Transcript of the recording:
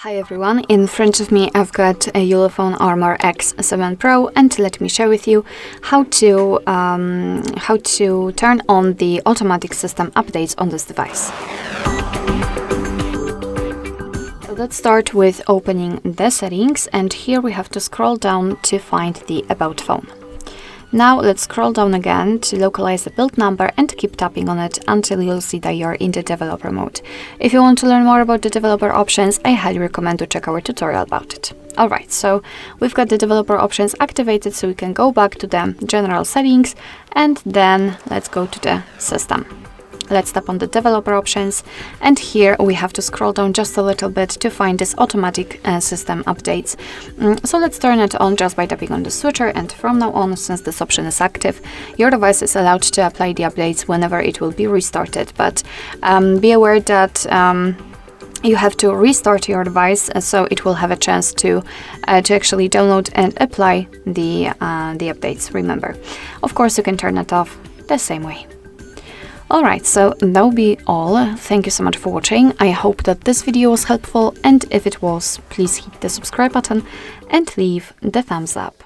Hi everyone, in front of me I've got a Ulefone Armor X7 Pro, and let me share with you how to turn on the automatic system updates on this device. So let's start with opening the settings, and here we have to scroll down to find the About phone. Now let's scroll down again to localize the build number and keep tapping on it until you'll see that you're in the developer mode. If you want to learn more about the developer options, I highly recommend to check our tutorial about it. Alright, so we've got the developer options activated, so we can go back to the general settings and then let's go to the system. Let's tap on the developer options, and here we have to scroll down just a little bit to find this automatic system updates. So let's turn it on just by tapping on the switcher, and from now on, since this option is active, your device is allowed to apply the updates whenever it will be restarted. But be aware that you have to restart your device, so it will have a chance to actually download and apply the updates. Remember, of course, you can turn it off the same way. Alright, so that'll be all. Thank you so much for watching. I hope that this video was helpful, and if it was, please hit the subscribe button and leave the thumbs up.